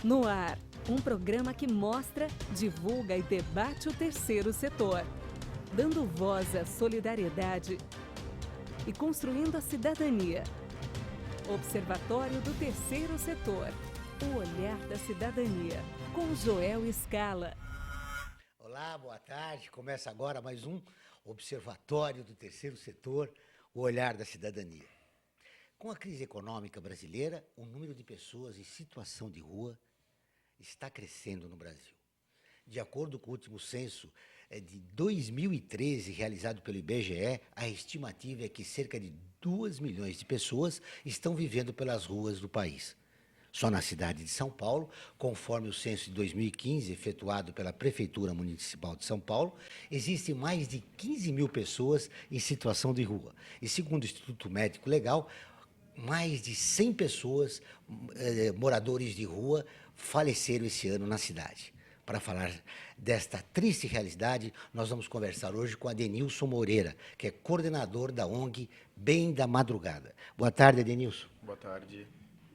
No ar, um programa que mostra, divulga e debate o terceiro setor, dando voz à solidariedade e construindo a cidadania. Observatório do Terceiro Setor, o olhar da cidadania, com Joel Scala. Olá, boa tarde. Começa agora mais um Observatório do Terceiro Setor, o olhar da cidadania. Com a crise econômica brasileira, o número de pessoas em situação de rua está crescendo no Brasil. De acordo com o último censo de 2013, realizado pelo IBGE, a estimativa é que cerca de 2 milhões de pessoas estão vivendo pelas ruas do país. Só na cidade de São Paulo, conforme o censo de 2015, efetuado pela Prefeitura Municipal de São Paulo, existem mais de 15 mil pessoas em situação de rua. E segundo o Instituto Médico Legal, mais de 100 pessoas, moradores de rua, faleceram esse ano na cidade. Para falar desta triste realidade, nós vamos conversar hoje com Adenilson Moreira, que é coordenador da ONG Bem da Madrugada. Boa tarde, Adenilson. Boa tarde.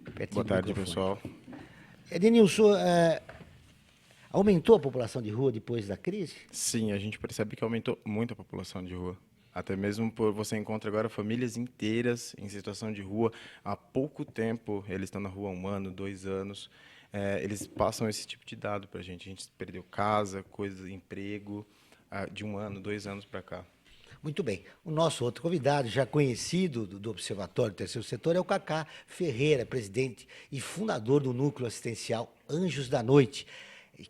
Pertinho Boa do tarde, microfone. pessoal. Adenilson, aumentou a população de rua depois da crise? Sim, a gente percebe que aumentou muito a população de rua. Até mesmo por você encontra agora famílias inteiras em situação de rua. Há pouco tempo, eles estão na rua há 1 ano, 2 anos. Eles passam esse tipo de dado para a gente. A gente perdeu casa, coisas, emprego, de 1 ano, 2 anos para cá. Muito bem. O nosso outro convidado, já conhecido do Observatório do Terceiro Setor, é o Cacá Ferreira, presidente e fundador do Núcleo Assistencial Anjos da Noite,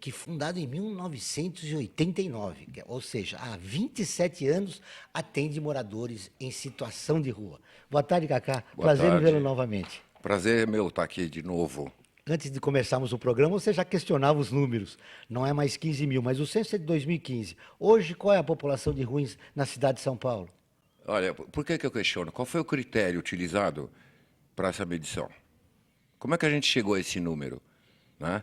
que fundado em 1989, ou seja, há 27 anos atende moradores em situação de rua. Boa tarde, Cacá. Boa Prazer em tarde. vê-lo novamente. Prazer é meu estar aqui de novo. Antes de começarmos o programa, você já questionava os números. Não é mais 15 mil, mas o censo é de 2015. Hoje, qual é a população de ruas na cidade de São Paulo? Olha, por que eu questiono? Qual foi o critério utilizado para essa medição? Como é que a gente chegou a esse número? Né?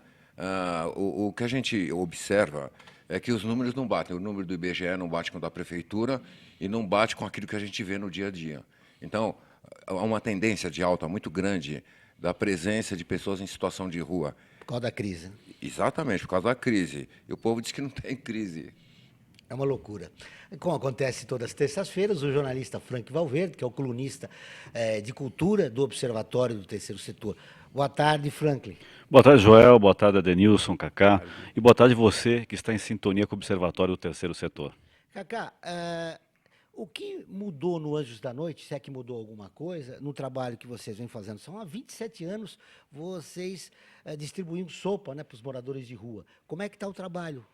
O que a gente observa é que os números não batem. O número do IBGE não bate com o da prefeitura e não bate com aquilo que a gente vê no dia a dia. Então, há uma tendência de alta muito grande da presença de pessoas em situação de rua. Por causa da crise, né? Exatamente, por causa da crise. E o povo diz que não tem crise. É uma loucura. Como acontece todas as terças-feiras, o jornalista Frank Valverde, que é o colunista de cultura do Observatório do Terceiro Setor. Boa tarde, Franklin. Boa tarde, Joel. Boa tarde, Adenilson, Cacá. E boa tarde você que está em sintonia com o Observatório do Terceiro Setor. Cacá, o que mudou no Anjos da Noite, se é que mudou alguma coisa, no trabalho que vocês vêm fazendo? São há 27 anos vocês distribuindo sopa, né, para os moradores de rua. Como é que está o trabalho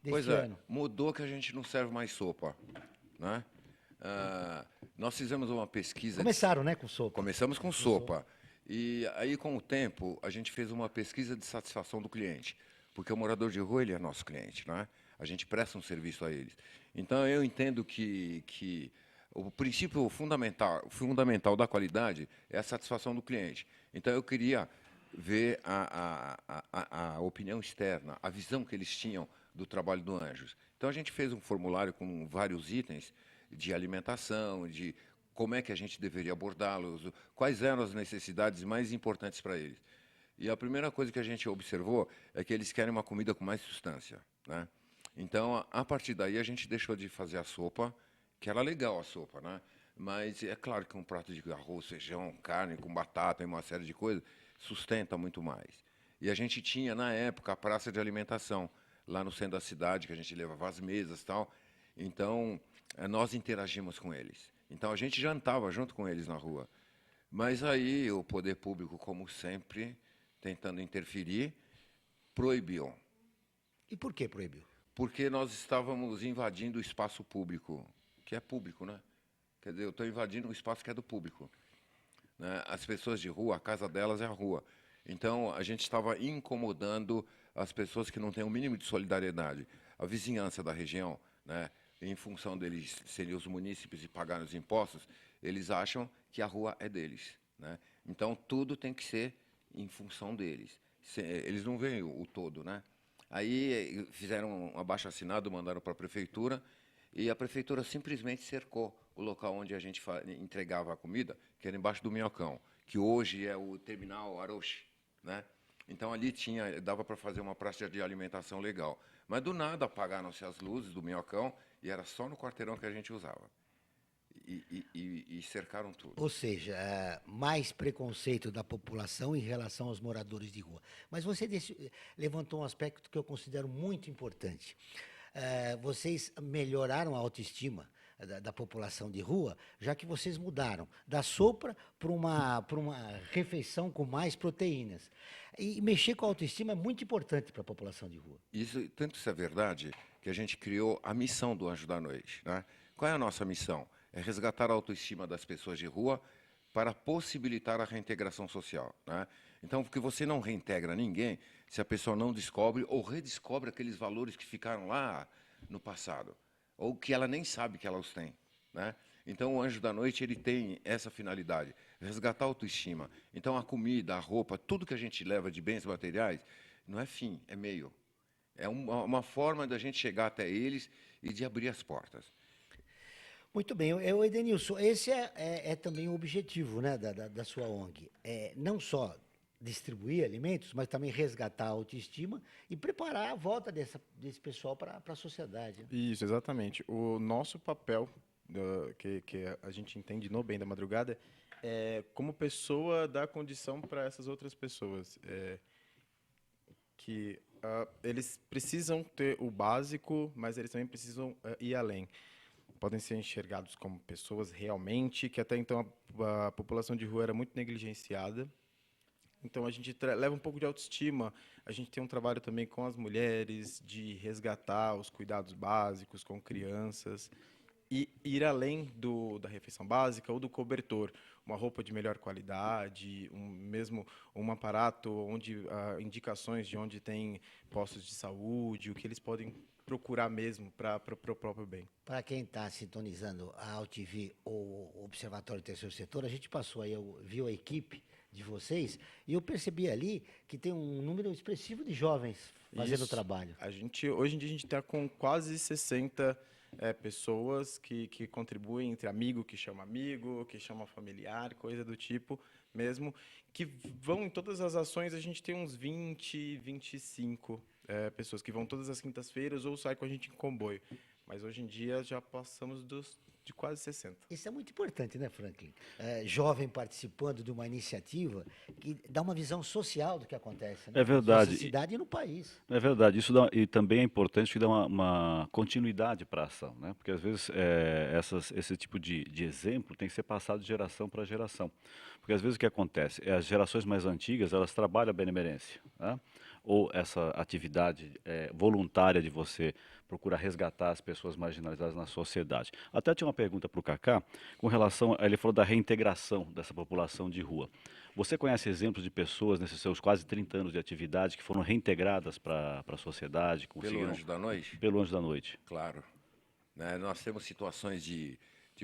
deste ano? Mudou que a gente não serve mais sopa, né? Nós fizemos uma pesquisa. Começaram, né, com sopa? Começamos com sopa. E aí, com o tempo, a gente fez uma pesquisa de satisfação do cliente, porque o morador de rua ele é nosso cliente, né? A gente presta um serviço a eles. Então, eu entendo que o princípio fundamental da qualidade é a satisfação do cliente. Então, eu queria ver a opinião externa, a visão que eles tinham do trabalho do Anjos. Então, a gente fez um formulário com vários itens de alimentação, de como é que a gente deveria abordá-los, quais eram as necessidades mais importantes para eles. E a primeira coisa que a gente observou é que eles querem uma comida com mais substância, né? Então, a partir daí, a gente deixou de fazer a sopa, que era legal a sopa, né? Mas é claro que um prato de arroz, feijão, carne com batata e uma série de coisas sustenta muito mais. E a gente tinha, na época, a praça de alimentação, lá no centro da cidade, que a gente levava as mesas e tal. Então, nós interagimos com eles. Então, a gente jantava junto com eles na rua. Mas aí, o poder público, como sempre, tentando interferir, proibiu. E por que proibiu? Porque nós estávamos invadindo o espaço público, que é público, né? Quer dizer, eu estou invadindo um espaço que é do público, né? As pessoas de rua, a casa delas é a rua. Então, a gente estava incomodando as pessoas que não têm o mínimo de solidariedade. A vizinhança da região, né? Em função deles serem os munícipes e pagarem os impostos, eles acham que a rua é deles, né? Então, tudo tem que ser em função deles. Eles não veem o todo, né? Aí fizeram um abaixo-assinado, mandaram para a prefeitura, e a prefeitura simplesmente cercou o local onde a gente entregava a comida, que era embaixo do Minhocão, que hoje é o terminal Aroche, né? Então, ali dava para fazer uma praça de alimentação legal. Mas, do nada, apagaram-se as luzes do Minhocão e era só no quarteirão que a gente usava. E cercaram tudo. Ou seja, mais preconceito da população em relação aos moradores de rua. Mas você levantou um aspecto que eu considero muito importante. Vocês melhoraram a autoestima da população de rua, já que vocês mudaram da sopa para uma refeição com mais proteínas. E mexer com a autoestima é muito importante para a população de rua. Tanto isso é verdade que a gente criou a missão do Anjo da Noite, né? Qual é a nossa missão? É resgatar a autoestima das pessoas de rua para possibilitar a reintegração social, né? Então, porque você não reintegra ninguém se a pessoa não descobre ou redescobre aqueles valores que ficaram lá no passado, ou que ela nem sabe que ela os tem, né? Então, o Anjo da Noite ele tem essa finalidade, resgatar a autoestima. Então, a comida, a roupa, tudo que a gente leva de bens materiais, não é fim, é meio. É uma forma da gente chegar até eles e de abrir as portas. Muito bem, Edenilson, esse é também o objetivo, né, da sua ONG. Não só distribuir alimentos, mas também resgatar a autoestima e preparar a volta desse pessoal para a sociedade. Isso, exatamente. O nosso papel, que a gente entende no Bem da Madrugada, é como pessoa dar condição para essas outras pessoas. Que eles precisam ter o básico, mas eles também precisam ir além. Podem ser enxergados como pessoas realmente, que até então a população de rua era muito negligenciada. Então, a gente leva um pouco de autoestima. A gente tem um trabalho também com as mulheres, de resgatar os cuidados básicos com crianças e ir além da refeição básica ou do cobertor. Uma roupa de melhor qualidade, mesmo um aparato onde indicações de onde tem postos de saúde, o que eles podem procurar mesmo para o próprio bem. Para quem está sintonizando a AltV ou o Observatório do Terceiro Setor, a gente passou aí, viu a equipe de vocês, e eu percebi ali que tem um número expressivo de jovens fazendo o trabalho. Hoje em dia a gente está com quase 60 pessoas que contribuem, entre amigo que chama familiar, coisa do tipo mesmo, que vão em todas as ações. A gente tem uns 20, 25 pessoas que vão todas as quintas-feiras ou saem com a gente em comboio. Mas hoje em dia já passamos de quase 60. Isso é muito importante, né, Franklin? Jovem participando de uma iniciativa que dá uma visão social do que acontece, né? É verdade. Na cidade e no país. É verdade. E também é importante que dá uma continuidade para a ação, né? Porque às vezes esse tipo de exemplo tem que ser passado de geração para geração. Porque às vezes o que acontece é as gerações mais antigas, elas trabalham a benemerência, né? Ou essa atividade voluntária de você procurar resgatar as pessoas marginalizadas na sociedade. Até tinha uma pergunta para o Kaká, com relação, ele falou da reintegração dessa população de rua. Você conhece exemplos de pessoas nesses seus quase 30 anos de atividade que foram reintegradas para a sociedade? Pelo Anjo da Noite? Pelo Anjo da Noite. Claro. Né? Nós temos situações de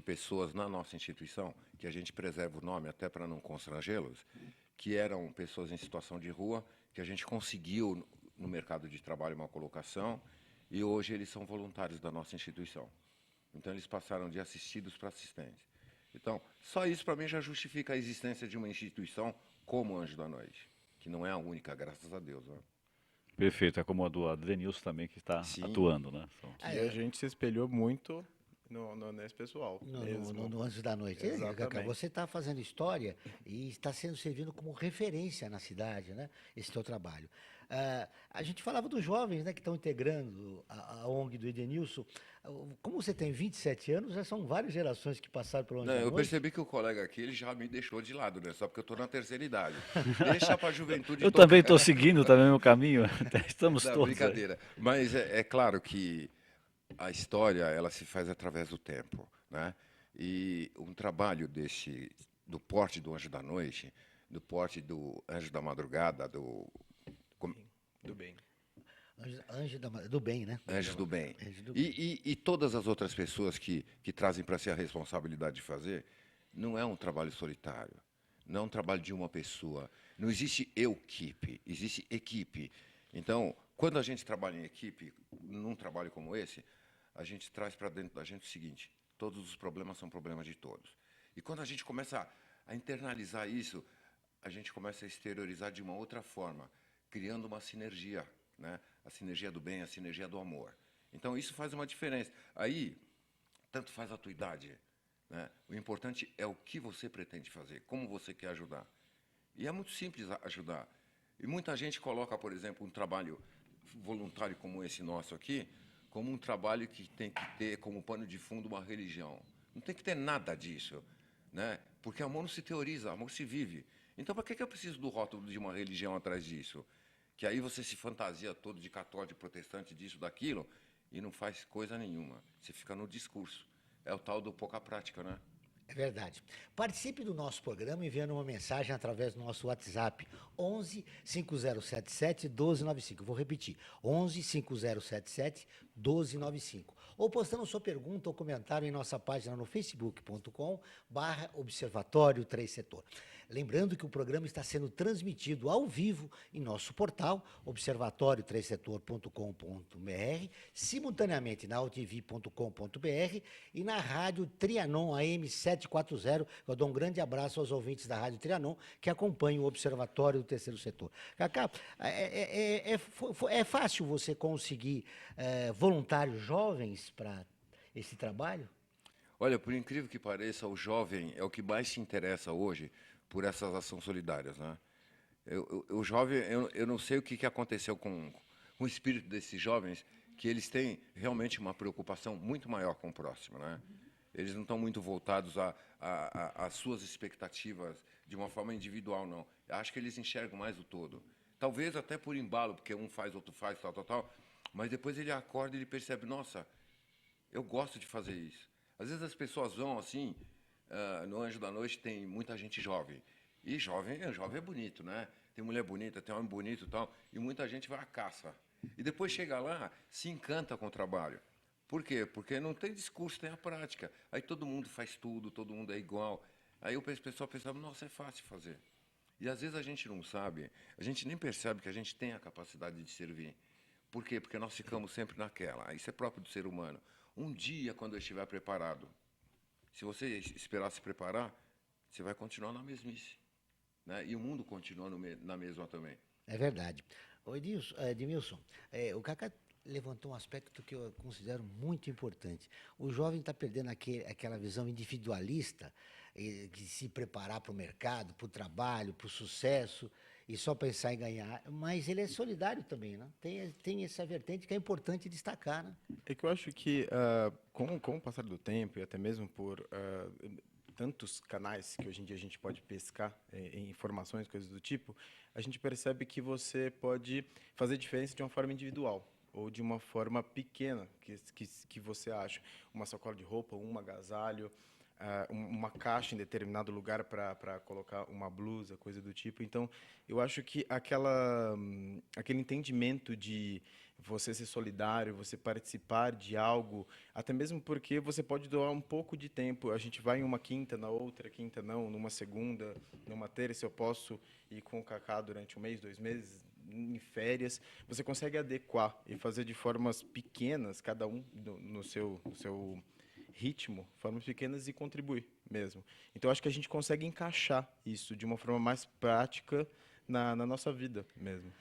pessoas na nossa instituição, que a gente preserva o nome até para não constrangê-los, que eram pessoas em situação de rua, que a gente conseguiu no mercado de trabalho uma colocação, e hoje eles são voluntários da nossa instituição. Então, eles passaram de assistidos para assistentes. Então, só isso para mim já justifica a existência de uma instituição como Anjo da Noite, que não é a única, graças a Deus. Né? Perfeito, é como a do Denilson também, que está atuando, né? E a gente se espelhou muito nesse pessoal. No Anjos da Noite. Exatamente. Você está fazendo história e está servindo como referência na cidade, né? Esse teu trabalho. A gente falava dos jovens, né, que estão integrando a ONG do Edenilson. Como você tem 27 anos, já são várias gerações que passaram pelo Anjos da Noite. Eu percebi que o colega aqui ele já me deixou de lado, né? Só porque eu estou na terceira idade. Deixa para a juventude. Eu também estou seguindo também o meu caminho. Estamos Não, todos. Brincadeira. Aí. Mas é claro que a história ela se faz através do tempo, né? E um trabalho do porte do Anjo da Noite, do porte do Anjo da Madrugada, do bem. Do bem, né? Anjos do Bem. E todas as outras pessoas que trazem para si a responsabilidade de fazer, não é um trabalho solitário, não é um trabalho de uma pessoa. Não existe eu-equipe, existe equipe. Então, quando a gente trabalha em equipe, num trabalho como esse, a gente traz para dentro da gente o seguinte: todos os problemas são problemas de todos. E quando a gente começa a internalizar isso, a gente começa a exteriorizar de uma outra forma, criando uma sinergia, né? A sinergia do bem, a sinergia do amor. Então, isso faz uma diferença. Aí, tanto faz a tua idade, né? O importante é o que você pretende fazer, como você quer ajudar. E é muito simples ajudar. E muita gente coloca, por exemplo, um trabalho voluntário como esse nosso aqui, como um trabalho que tem que ter como pano de fundo uma religião. Não tem que ter nada disso, né? Porque amor não se teoriza, amor se vive. Então, para que eu preciso do rótulo de uma religião atrás disso? Que aí você se fantasia todo de católico, protestante, disso, daquilo, e não faz coisa nenhuma. Você fica no discurso. É o tal do pouca prática, né? É verdade. Participe do nosso programa enviando uma mensagem através do nosso WhatsApp, 11 5077 1295. Vou repetir, 11 5077 1295. Ou postando sua pergunta ou comentário em nossa página no facebook.com/Observatório 3 Setor. Lembrando que o programa está sendo transmitido ao vivo em nosso portal, observatório3setor.com.br, simultaneamente na altv.com.br e na rádio Trianon AM 740. Eu dou um grande abraço aos ouvintes da rádio Trianon que acompanham o Observatório do Terceiro Setor. Cacá, é fácil você conseguir voluntários jovens para esse trabalho? Olha, por incrível que pareça, o jovem é o que mais se interessa hoje por essas ações solidárias, né? O jovem, eu não sei o que aconteceu com o espírito desses jovens, que eles têm realmente uma preocupação muito maior com o próximo, né? Eles não estão muito voltados às suas expectativas de uma forma individual, não. Eu acho que eles enxergam mais o todo. Talvez até por embalo, porque um faz, outro faz, tal. Mas depois ele acorda e ele percebe, nossa, eu gosto de fazer isso. Às vezes as pessoas vão assim, no Anjo da Noite tem muita gente jovem. E jovem é bonito, né? Tem mulher bonita, tem homem bonito e tal. E muita gente vai à caça. E depois chega lá, se encanta com o trabalho. Por quê? Porque não tem discurso, tem a prática. Aí todo mundo faz tudo, todo mundo é igual. Aí o pessoal pensa, nossa, é fácil fazer. E às vezes a gente não sabe, a gente nem percebe que a gente tem a capacidade de servir. Por quê? Porque nós ficamos sempre naquela. Isso é próprio do ser humano. Um dia, quando eu estiver preparado, se você esperar se preparar, você vai continuar na mesmice, né? E o mundo continua na mesma também. É verdade. Ô, Edmilson, o Cacá levantou um aspecto que eu considero muito importante. O jovem está perdendo aquela visão individualista, de se preparar para o mercado, para o trabalho, para o sucesso, e só pensar em ganhar. Mas ele é solidário também, né? Tem essa vertente que é importante destacar, né? É que eu acho que, com o passar do tempo, e até mesmo por tantos canais que hoje em dia a gente pode pescar em informações, coisas do tipo, a gente percebe que você pode fazer diferença de uma forma individual ou de uma forma pequena que você acha. Uma sacola de roupa, um agasalho, uma caixa em determinado lugar para colocar uma blusa, coisa do tipo. Então, eu acho que aquele entendimento de você ser solidário, você participar de algo, até mesmo porque você pode doar um pouco de tempo. A gente vai em uma quinta, na outra quinta não, numa segunda, numa terça eu posso ir com o Cacá durante 1 mês, 2 meses, em férias. Você consegue adequar e fazer de formas pequenas, cada um no seu ritmo, formas pequenas, e contribuir mesmo. Então, acho que a gente consegue encaixar isso de uma forma mais prática na nossa vida mesmo.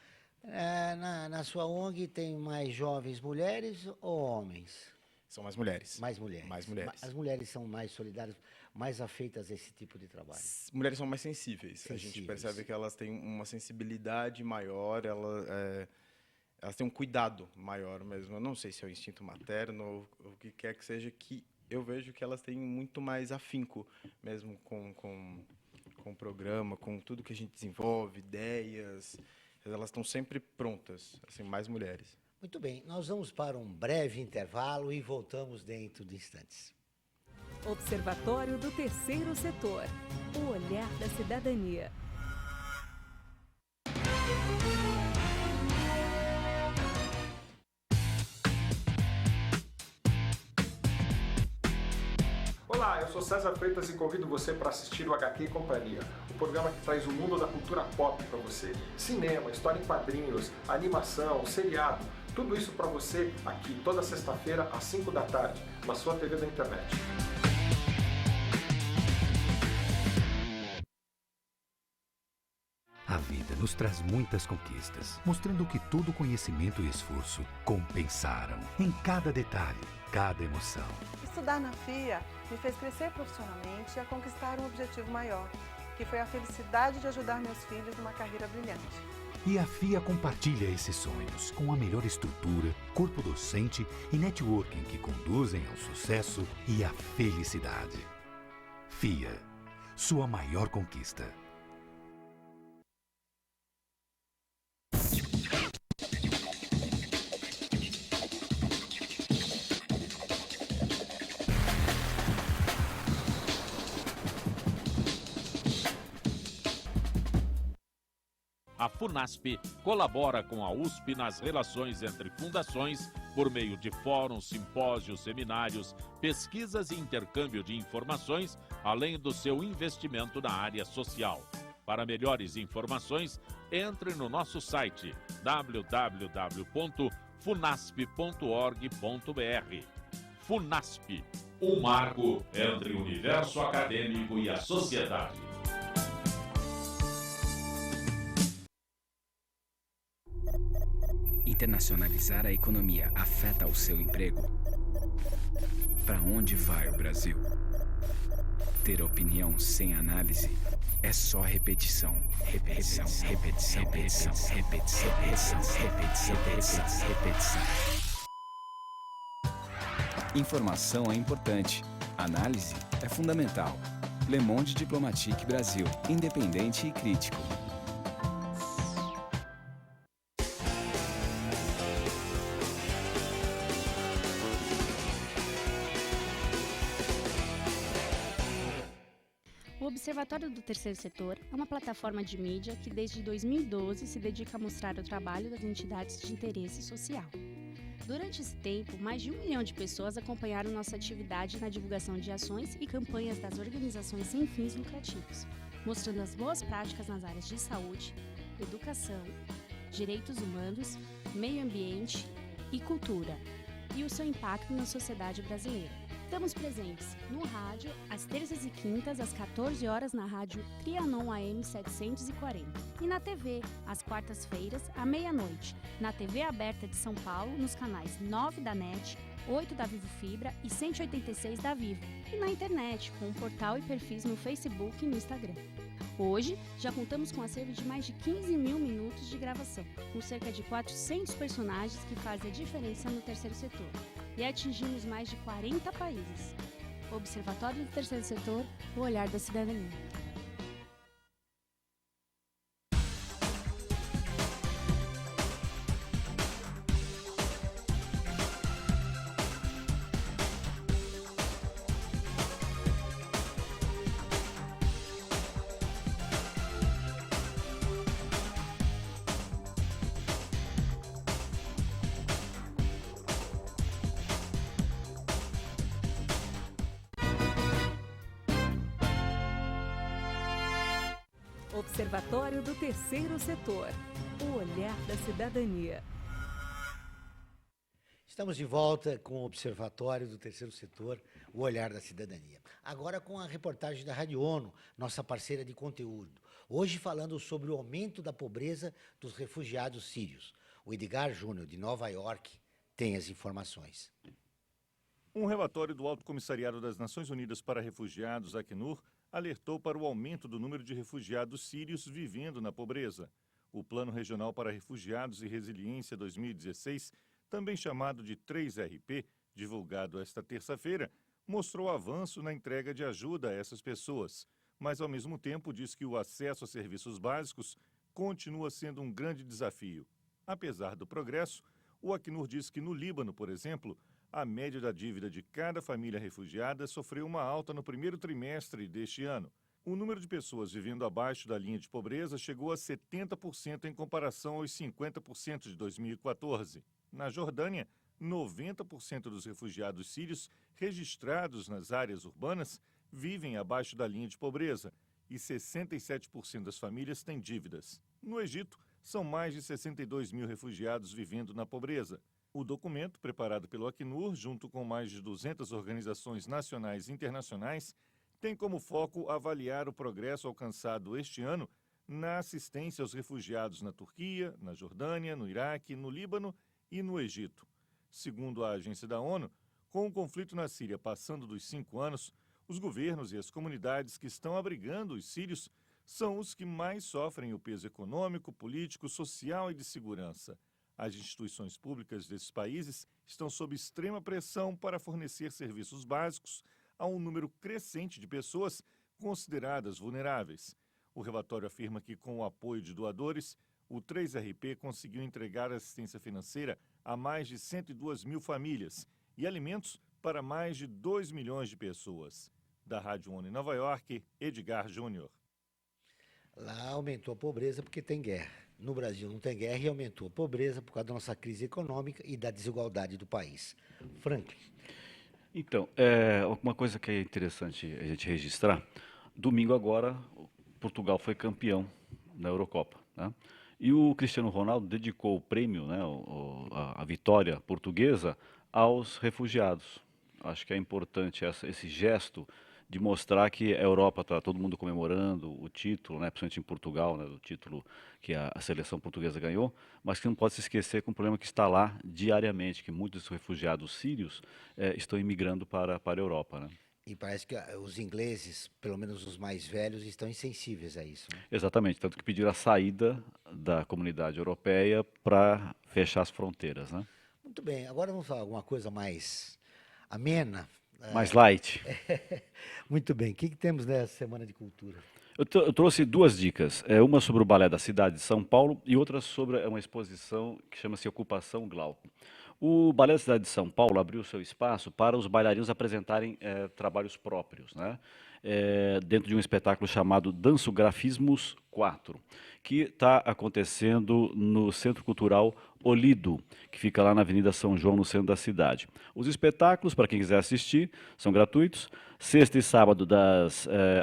Na sua ONG tem mais jovens mulheres ou homens? São mais mulheres. Mais mulheres. Mais mulheres. As mulheres são mais solidárias, mais afeitas a esse tipo de trabalho. Mulheres são mais sensíveis. A gente percebe que elas têm uma sensibilidade maior, elas têm um cuidado maior mesmo. Eu não sei se é o instinto materno ou o que quer que seja, que eu vejo que elas têm muito mais afinco mesmo com o programa, com tudo que a gente desenvolve, ideias. Elas estão sempre prontas, assim, mais mulheres. Muito bem, nós vamos para um breve intervalo e voltamos dentro de instantes. Observatório do Terceiro Setor. O olhar da cidadania. Olá, eu sou César Freitas e convido você para assistir o HQ e Companhia, o programa que traz o mundo da cultura pop para você. Cinema, história em quadrinhos, animação, seriado, tudo isso para você aqui toda sexta-feira às 5 da tarde, na sua TV da internet. Há vida nos traz muitas conquistas, mostrando que todo conhecimento e esforço compensaram em cada detalhe, cada emoção. Estudar na FIA me fez crescer profissionalmente e a conquistar um objetivo maior, que foi a felicidade de ajudar meus filhos numa carreira brilhante. E a FIA compartilha esses sonhos com a melhor estrutura, corpo docente e networking que conduzem ao sucesso e à felicidade. FIA, sua maior conquista. A FUNASP colabora com a USP nas relações entre fundações por meio de fóruns, simpósios, seminários, pesquisas e intercâmbio de informações, além do seu investimento na área social. Para melhores informações, entre no nosso site www.funasp.org.br. FUNASP, um marco entre o universo acadêmico e a sociedade. Internacionalizar a economia afeta o seu emprego? Para onde vai o Brasil? Ter opinião sem análise é só repetição. Repetição, repetição, repetição, repetição, repetição, repetição, repetição, repetição. Informação é importante. Análise é fundamental. Le Monde Diplomatique Brasil. Independente e crítico. O Observatório do Terceiro Setor é uma plataforma de mídia que desde 2012 se dedica a mostrar o trabalho das entidades de interesse social. Durante esse tempo, mais de 1 milhão de pessoas acompanharam nossa atividade na divulgação de ações e campanhas das organizações sem fins lucrativos, mostrando as boas práticas nas áreas de saúde, educação, direitos humanos, meio ambiente e cultura, e o seu impacto na sociedade brasileira. Estamos presentes no rádio, às terças e quintas, às 14 horas, na rádio Trianon AM 740. E na TV, às quartas-feiras, à meia-noite, na TV aberta de São Paulo, nos canais 9 da NET, 8 da Vivo Fibra e 186 da Vivo. E na internet, com um portal e perfis no Facebook e no Instagram. Hoje, já contamos com um acervo de mais de 15 mil minutos de gravação, com cerca de 400 personagens que fazem a diferença no terceiro setor. E atingimos mais de 40 países. Observatório do Terceiro Setor, o olhar da cidadania. Observatório do Terceiro Setor, o olhar da cidadania. Estamos de volta com o Observatório do Terceiro Setor, o olhar da cidadania. Agora com a reportagem da Rádio ONU, nossa parceira de conteúdo. Hoje falando sobre o aumento da pobreza dos refugiados sírios. O Edgar Júnior, de Nova York, tem as informações. Um relatório do Alto Comissariado das Nações Unidas para Refugiados, Acnur, alertou para o aumento do número de refugiados sírios vivendo na pobreza. O Plano Regional para Refugiados e Resiliência 2016, também chamado de 3RP, divulgado esta terça-feira, mostrou avanço na entrega de ajuda a essas pessoas, mas ao mesmo tempo diz que o acesso a serviços básicos continua sendo um grande desafio. Apesar do progresso, o Acnur diz que no Líbano, por exemplo, a média da dívida de cada família refugiada sofreu uma alta no primeiro trimestre deste ano. O número de pessoas vivendo abaixo da linha de pobreza chegou a 70% em comparação aos 50% de 2014. Na Jordânia, 90% dos refugiados sírios registrados nas áreas urbanas vivem abaixo da linha de pobreza e 67% das famílias têm dívidas. No Egito, são mais de 62 mil refugiados vivendo na pobreza. O documento, preparado pelo Acnur, junto com mais de 200 organizações nacionais e internacionais, tem como foco avaliar o progresso alcançado este ano na assistência aos refugiados na Turquia, na Jordânia, no Iraque, no Líbano e no Egito. Segundo a agência da ONU, com o conflito na Síria passando dos 5 anos, os governos e as comunidades que estão abrigando os sírios são os que mais sofrem o peso econômico, político, social e de segurança. As instituições públicas desses países estão sob extrema pressão para fornecer serviços básicos a um número crescente de pessoas consideradas vulneráveis. O relatório afirma que, com o apoio de doadores, o 3RP conseguiu entregar assistência financeira a mais de 102 mil famílias e alimentos para mais de 2 milhões de pessoas. Da Rádio ONU em Nova York, Edgar Júnior. Lá aumentou a pobreza porque tem guerra. No Brasil não tem guerra e aumentou a pobreza por causa da nossa crise econômica e da desigualdade do país. Franklin. Então, uma coisa que é interessante a gente registrar, domingo agora, Portugal foi campeão na Eurocopa, né? E o Cristiano Ronaldo dedicou o prêmio, né, a vitória portuguesa, aos refugiados. Acho que é importante esse gesto de mostrar que a Europa está todo mundo comemorando o título, né, principalmente em Portugal, né, o título que a seleção portuguesa ganhou, mas que não pode se esquecer com um problema que está lá diariamente, que muitos refugiados sírios estão imigrando para a Europa, né? E parece que os ingleses, pelo menos os mais velhos, estão insensíveis a isso, né? Exatamente, tanto que pediram a saída da comunidade europeia para fechar as fronteiras, né? Muito bem, agora vamos falar alguma coisa mais amena. Mais light. Muito bem, o que temos nessa Semana de Cultura? Eu trouxe 2 dicas, uma sobre o balé da cidade de São Paulo e outra sobre uma exposição que chama-se Ocupação Glauco. O Balé da Cidade de São Paulo abriu seu espaço para os bailarinos apresentarem trabalhos próprios, né? Dentro de um espetáculo chamado Dansografismos 4, que está acontecendo no Centro Cultural Olido, que fica lá na Avenida São João, no centro da cidade. Os espetáculos, para quem quiser assistir, são gratuitos, sexta e sábado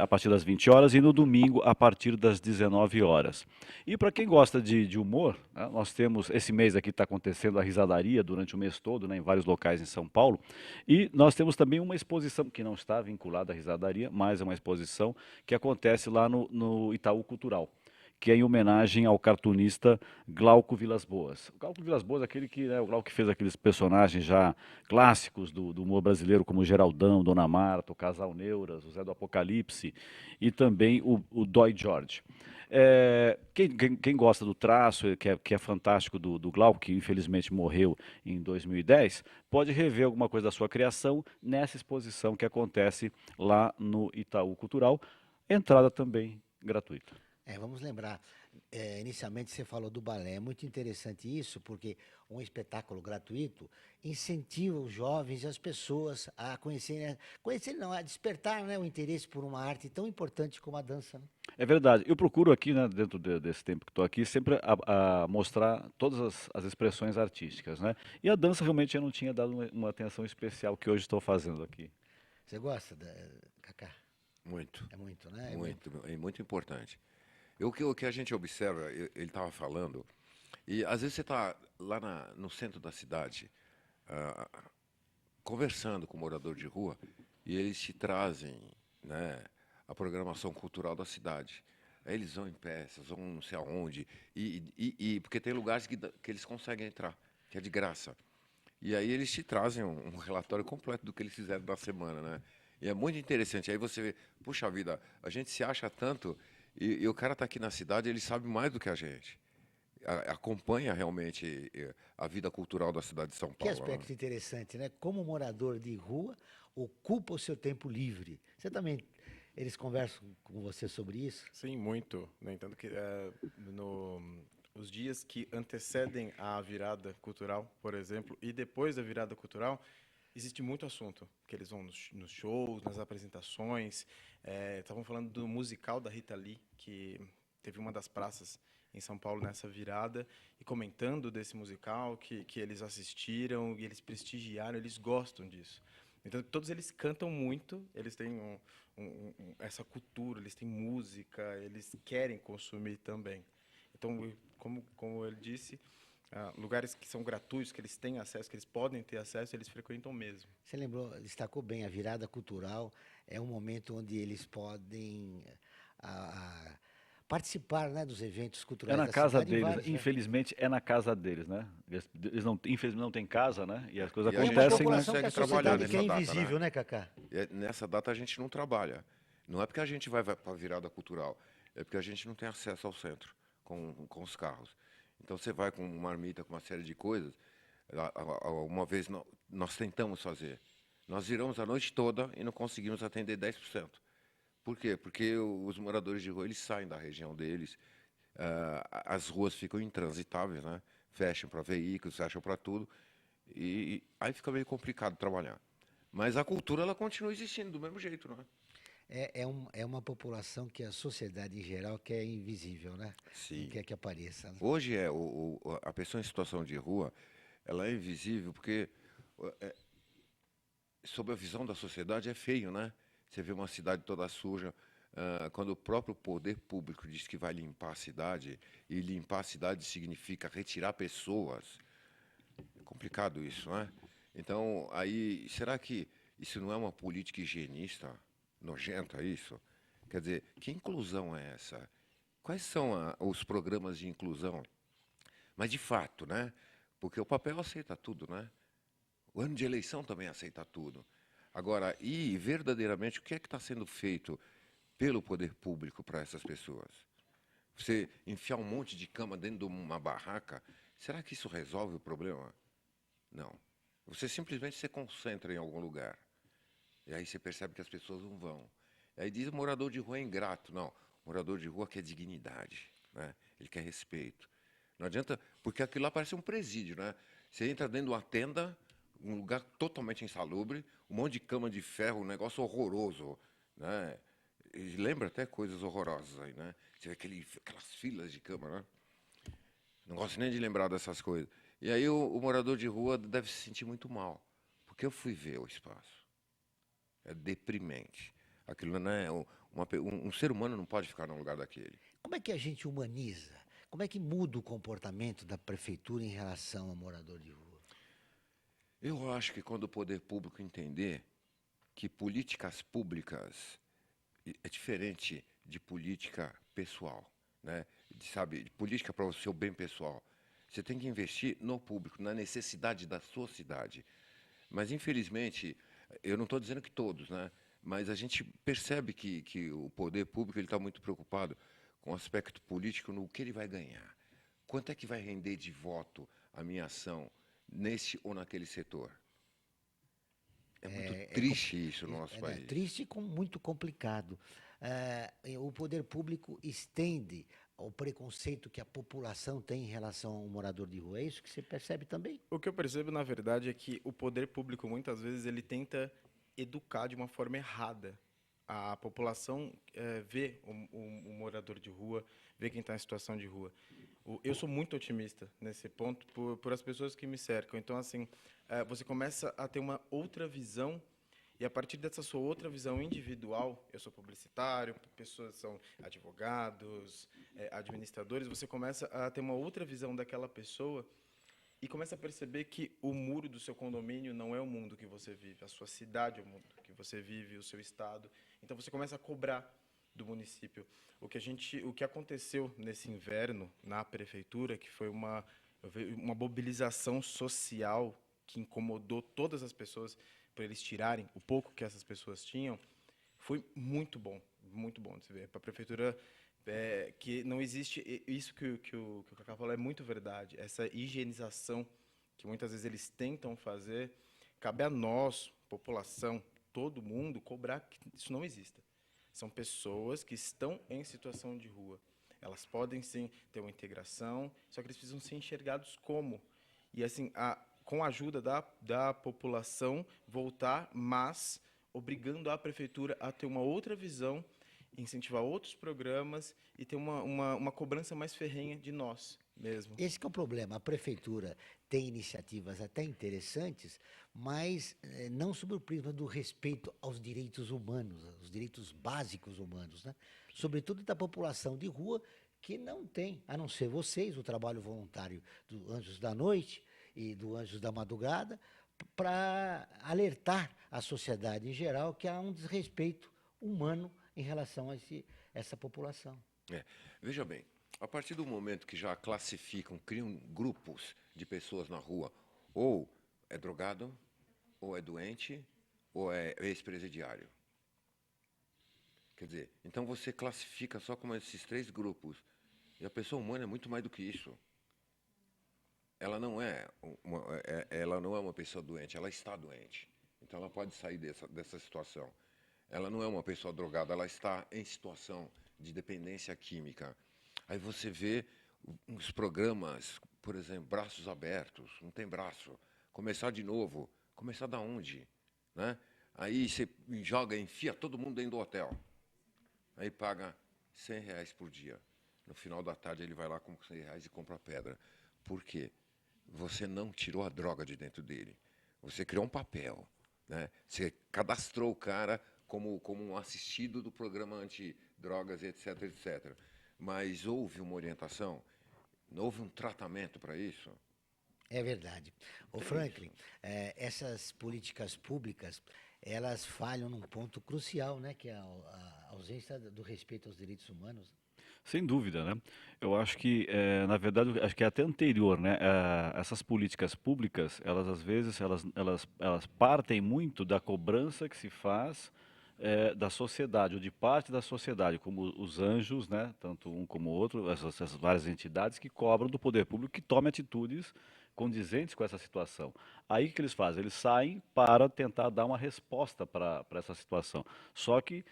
a partir das 20 horas e no domingo a partir das 19 horas. E para quem gosta de humor, né, nós temos, esse mês aqui está acontecendo a risadaria durante o mês todo, né, em vários locais em São Paulo, e nós temos também uma exposição, que não está vinculada à risadaria, mas é uma exposição que acontece lá no Itaú Cultural, que é em homenagem ao cartunista Glauco Vilas Boas. O Glauco Vilas Boas é aquele que, né, o Glauco que fez aqueles personagens já clássicos do humor brasileiro, como o Geraldão, Dona Marta, o Casal Neuras, o Zé do Apocalipse e também o Dói George. Quem gosta do traço, que é fantástico do Glauco, que infelizmente morreu em 2010, pode rever alguma coisa da sua criação nessa exposição que acontece lá no Itaú Cultural. Entrada também gratuita. Vamos lembrar, inicialmente você falou do balé, é muito interessante isso, porque um espetáculo gratuito incentiva os jovens e as pessoas a conhecerem não, a despertar, né, o interesse por uma arte tão importante como a dança, né? É verdade. Eu procuro aqui, né, dentro desse tempo que estou aqui, sempre a mostrar todas as expressões artísticas, né? E a dança realmente eu não tinha dado uma atenção especial que hoje estou fazendo aqui. Você gosta, Cacá? Muito. É muito, né? Muito importante. O que a gente observa, ele estava falando, e às vezes você está lá no centro da cidade, conversando com o morador de rua, e eles te trazem, né, a programação cultural da cidade. Aí eles vão em peças, vão não sei aonde, porque tem lugares que eles conseguem entrar, que é de graça. E aí eles te trazem um relatório completo do que eles fizeram na semana, né? E é muito interessante. Aí você vê, puxa vida, a gente se acha tanto... E o cara está aqui na cidade, ele sabe mais do que a gente. Acompanha realmente a vida cultural da cidade de São Paulo. Que aspecto interessante, né? Como morador de rua, ocupa o seu tempo livre. Você também, eles conversam com você sobre isso? Sim, muito. No entanto, que os dias que antecedem a virada cultural, por exemplo, e depois da virada cultural, existe muito assunto, que eles vão nos shows, nas apresentações. Estavam falando do musical da Rita Lee, que teve uma das praças em São Paulo nessa virada, e comentando desse musical, que eles assistiram e eles prestigiaram, eles gostam disso. Então, todos eles cantam muito, eles têm essa cultura, eles têm música, eles querem consumir também. Então, como ele disse... lugares que são gratuitos, que eles têm acesso, que eles podem ter acesso, eles frequentam mesmo. Você destacou bem, a virada cultural é um momento onde eles podem participar, né, dos eventos É culturais na da casa cidade. deles, Vários, né? infelizmente é na casa deles, né? Eles não, infelizmente não têm casa, né? E as coisas E a gente Tem uma acontecem, né? população que a consegue trabalhar sociedade nessa quer data, invisível, né? né, Cacá? Nessa data a gente não trabalha. Não é porque a gente vai para a virada cultural, é porque a gente não tem acesso ao centro com os carros. Então você vai com uma marmita, com uma série de coisas. Uma vez nós tentamos fazer. Nós viramos a noite toda e não conseguimos atender 10%. Por quê? Porque os moradores de rua eles saem da região deles, as ruas ficam intransitáveis, né? Fecham para veículos, fecham para tudo. E aí fica meio complicado trabalhar. Mas a cultura ela continua existindo do mesmo jeito, não é? É uma população que a sociedade em geral quer invisível, né? Sim. Não quer que apareça. Né? Hoje a pessoa em situação de rua, ela é invisível porque, sob a visão da sociedade, é feio, né? Você vê uma cidade toda suja, quando o próprio poder público diz que vai limpar a cidade, e limpar a cidade significa retirar pessoas. É complicado isso, né? Então, aí, será que isso não é uma política higienista? Nojenta isso? Quer dizer, que inclusão é essa? Quais são os programas de inclusão? Mas, de fato, né? Porque o papel aceita tudo, né? O ano de eleição também aceita tudo. Agora, e verdadeiramente, o que é que está sendo feito pelo poder público para essas pessoas? Você enfiar um monte de cama dentro de uma barraca, será que isso resolve o problema? Não. Você simplesmente se concentra em algum lugar. E aí você percebe que as pessoas não vão. E aí diz o morador de rua é ingrato. Não, o morador de rua quer dignidade, né? Ele quer respeito. Não adianta, porque aquilo lá parece um presídio, né? Você entra dentro de uma tenda, um lugar totalmente insalubre, um monte de cama de ferro, um negócio horroroso, né? E lembra até coisas horrorosas aí, né? Você vê aquelas filas de cama, né? Não gosto nem de lembrar dessas coisas. E aí o morador de rua deve se sentir muito mal, porque eu fui ver o espaço. É deprimente. Aquilo não é um ser humano não pode ficar num lugar daquele. Como é que a gente humaniza? Como é que muda o comportamento da prefeitura em relação ao morador de rua? Eu acho que quando o poder público entender que políticas públicas é diferente de política pessoal, né? De política para o seu bem pessoal. Você tem que investir no público, na necessidade da sua cidade. Mas, infelizmente, eu não estou dizendo que todos, né? Mas a gente percebe que o poder público está muito preocupado com o aspecto político, no que ele vai ganhar. Quanto é que vai render de voto a minha ação nesse ou naquele setor? É muito triste isso no nosso país. É triste e muito complicado. O poder público estende o preconceito que a população tem em relação ao morador de rua. É isso que você percebe também? O que eu percebo, na verdade, é que o poder público, muitas vezes, ele tenta educar de uma forma errada. A população vê o morador de rua, vê quem está em situação de rua. Eu sou muito otimista nesse ponto por as pessoas que me cercam. Então, assim, você começa a ter uma outra visão. E a partir dessa sua outra visão individual, eu sou publicitário, pessoas são advogados, administradores, você começa a ter uma outra visão daquela pessoa e começa a perceber que o muro do seu condomínio não é o mundo que você vive, a sua cidade é o mundo que você vive, o seu estado. Então você começa a cobrar do município. O que aconteceu nesse inverno na prefeitura, que foi uma mobilização social que incomodou todas as pessoas, para eles tirarem o pouco que essas pessoas tinham, foi muito bom de se ver. Para a prefeitura, que não existe, isso que o Cacá falou é muito verdade, essa higienização que muitas vezes eles tentam fazer, cabe a nós, população, todo mundo, cobrar que isso não exista. São pessoas que estão em situação de rua. Elas podem, sim, ter uma integração, só que eles precisam ser enxergados como. E, assim, com a ajuda da população, voltar, mas obrigando a prefeitura a ter uma outra visão, incentivar outros programas e ter uma cobrança mais ferrenha de nós mesmo. Esse que é o problema. A prefeitura tem iniciativas até interessantes, mas não sob o prisma do respeito aos direitos humanos, aos direitos básicos humanos, né? Sobretudo da população de rua, que não tem, a não ser vocês, o trabalho voluntário do Anjos da Noite e do Anjos da Madrugada, para alertar a sociedade em geral que há um desrespeito humano em relação a essa população. Veja bem, a partir do momento que já classificam, criam grupos de pessoas na rua, ou é drogado, ou é doente, ou é ex-presidiário. Quer dizer, então você classifica só como esses 3 grupos. E a pessoa humana é muito mais do que isso. Ela não é uma pessoa doente, ela está doente. Então ela pode sair dessa situação. Ela não é uma pessoa drogada, ela está em situação de dependência química. Aí você vê uns programas, por exemplo, braços abertos, não tem braço. Começar de novo. Começar da onde? Né? Aí você enfia todo mundo dentro do hotel. Aí paga R$100 por dia. No final da tarde ele vai lá com R$100 e compra a pedra. Por quê? Você não tirou a droga de dentro dele. Você criou um papel. Né? Você cadastrou o cara como um assistido do programa antidrogas, etc, etc. Mas houve uma orientação? Houve um tratamento para isso? É verdade. Ô Franklin, essas políticas públicas, elas falham num ponto crucial, né, que é a ausência do respeito aos direitos humanos. Sem dúvida, né? Eu acho que, na verdade, acho que é até anterior, né? Essas políticas públicas, elas às vezes, elas partem muito da cobrança que se faz da sociedade, ou de parte da sociedade, como os anjos, né? Tanto um como o outro, essas várias entidades que cobram do poder público que tome atitudes condizentes com essa situação. Aí o que eles fazem? Eles saem para tentar dar uma resposta para essa situação. Só que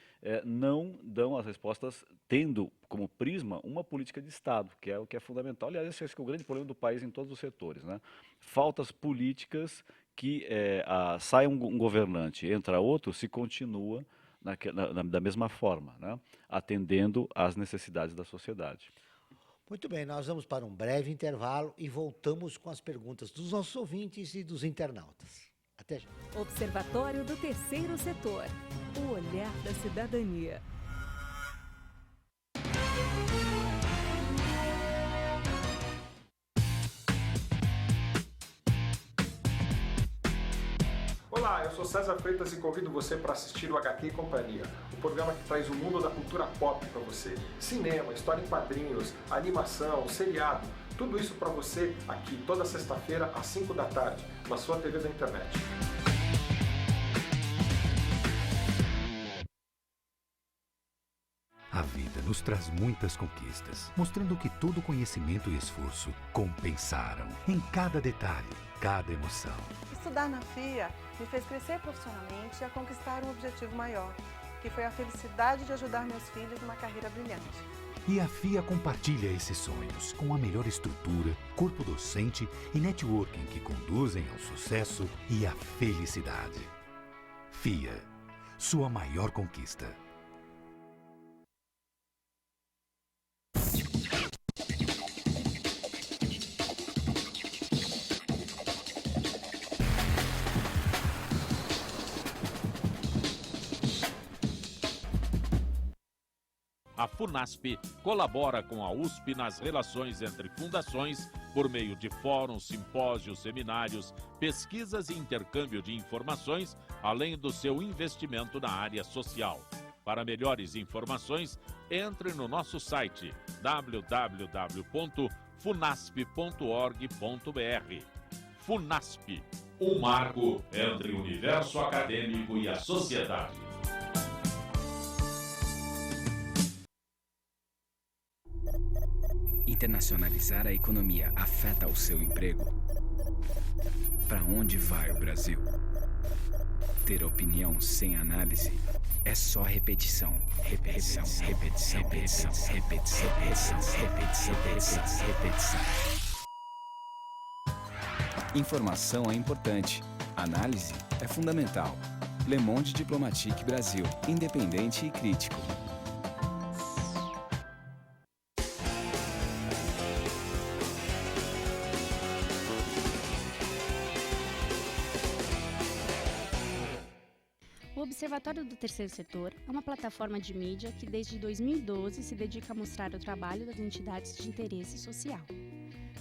não dão as respostas tendo como prisma uma política de Estado, que é o que é fundamental. Aliás, esse é o grande problema do país em todos os setores, né? Faltas políticas que sai um governante, entra outro, se continua da mesma forma, né? Atendendo às necessidades da sociedade. Muito bem, nós vamos para um breve intervalo e voltamos com as perguntas dos nossos ouvintes e dos internautas. Até já. Observatório do Terceiro Setor. O olhar da cidadania. Olá, eu sou César Freitas e convido você para assistir o HQ e Companhia, o programa que traz o mundo da cultura pop para você. Cinema, história em quadrinhos, animação, seriado, tudo isso para você aqui toda sexta-feira às 5 da tarde, na sua TV da internet. A vida nos traz muitas conquistas, mostrando que todo conhecimento e esforço compensaram em cada detalhe, cada emoção. Estudar na FIA me fez crescer profissionalmente e a conquistar um objetivo maior, que foi a felicidade de ajudar meus filhos numa carreira brilhante. E a FIA compartilha esses sonhos com a melhor estrutura, corpo docente e networking que conduzem ao sucesso e à felicidade. FIA, sua maior conquista. A FUNASP colabora com a USP nas relações entre fundações por meio de fóruns, simpósios, seminários, pesquisas e intercâmbio de informações, além do seu investimento na área social. Para melhores informações, entre no nosso site www.funasp.org.br. FUNASP, um marco entre o universo acadêmico e a sociedade. Internacionalizar a economia afeta o seu emprego? Para onde vai o Brasil? Ter opinião sem análise é só repetição. Repetição, repetição, repetição, repetição, repetição, repetição, repetição, repetição. Informação é importante. Análise é fundamental. Le Monde Diplomatique Brasil. Independente e crítico. O Observatório do Terceiro Setor é uma plataforma de mídia que desde 2012 se dedica a mostrar o trabalho das entidades de interesse social.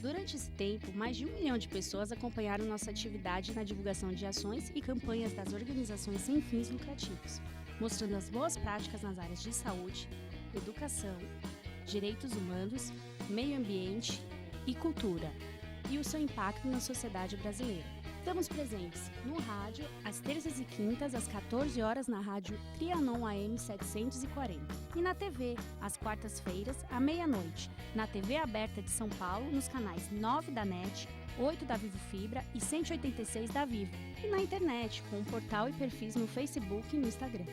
Durante esse tempo, mais de 1 milhão de pessoas acompanharam nossa atividade na divulgação de ações e campanhas das organizações sem fins lucrativos, mostrando as boas práticas nas áreas de saúde, educação, direitos humanos, meio ambiente e cultura, e o seu impacto na sociedade brasileira. Estamos presentes no rádio, às terças e quintas, às 14 horas, na rádio Trianon AM 740. E na TV, às quartas-feiras, à meia-noite, na TV aberta de São Paulo, nos canais 9 da NET, 8 da Vivo Fibra e 186 da Vivo. E na internet, com um portal e perfis no Facebook e no Instagram.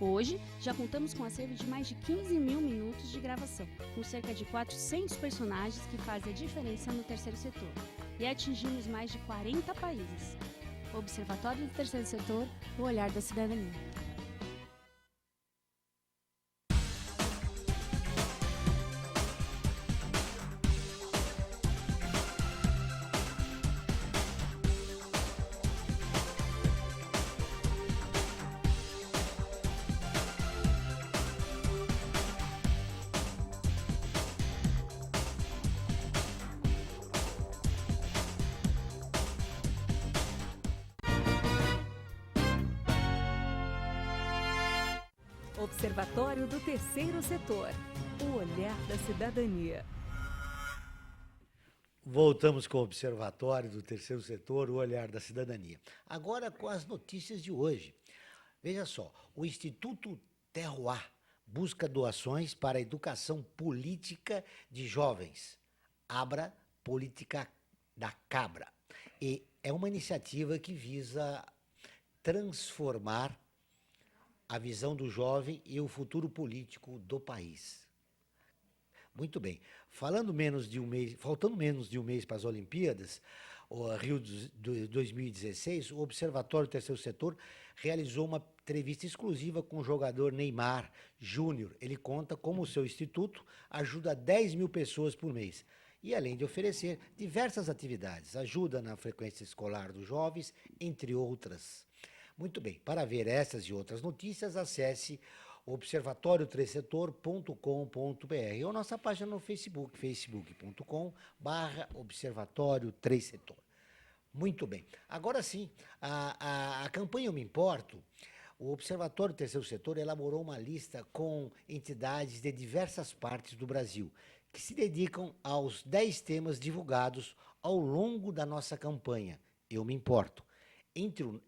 Hoje, já contamos com um acervo de mais de 15 mil minutos de gravação, com cerca de 400 personagens que fazem a diferença no terceiro setor. E atingimos mais de 40 países. Observatório do Terceiro Setor, o olhar da cidadania. Observatório do Terceiro Setor, o olhar da cidadania. Voltamos com o Observatório do Terceiro Setor, o olhar da cidadania. Agora com as notícias de hoje. Veja só, o Instituto Terroir busca doações para a educação política de jovens. Abra Política da Cabra. E é uma iniciativa que visa transformar a visão do jovem e o futuro político do país. Muito bem. Faltando menos de um mês para as Olimpíadas, o Rio de 2016, o Observatório do Terceiro Setor realizou uma entrevista exclusiva com o jogador Neymar Júnior. Ele conta como o seu instituto ajuda 10 mil pessoas por mês. E além de oferecer diversas atividades, ajuda na frequência escolar dos jovens, entre outras. Muito bem, para ver essas e outras notícias, acesse observatoriotrêssetor.com.br ou nossa página no Facebook, facebook.com/Observatório Três Setor. Muito bem. Agora sim, a campanha Eu Me Importo, o Observatório Terceiro Setor elaborou uma lista com entidades de diversas partes do Brasil, que se dedicam aos 10 temas divulgados ao longo da nossa campanha Eu Me Importo.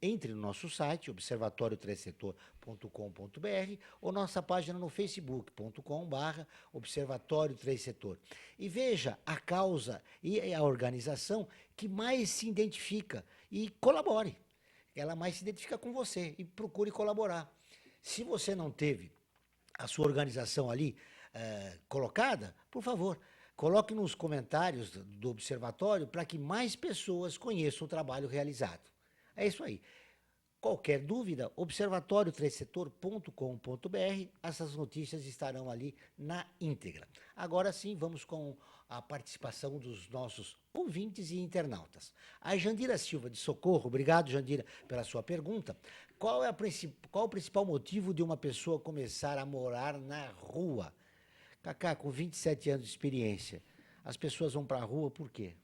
Entre no nosso site, observatoriotrêssetor.com.br ou nossa página no facebook.com/Observatório Três Setor. E veja a causa e a organização que mais se identifica e colabore. Ela mais se identifica com você e procure colaborar. Se você não teve a sua organização ali colocada, por favor, coloque nos comentários do Observatório para que mais pessoas conheçam o trabalho realizado. É isso aí. Qualquer dúvida, observatoriotrêssetor.com.br, essas notícias estarão ali na íntegra. Agora sim, vamos com a participação dos nossos ouvintes e internautas. A Jandira Silva de Socorro, obrigado, Jandira, pela sua pergunta. Qual o principal motivo de uma pessoa começar a morar na rua? Cacá, com 27 anos de experiência, as pessoas vão para a rua por quê?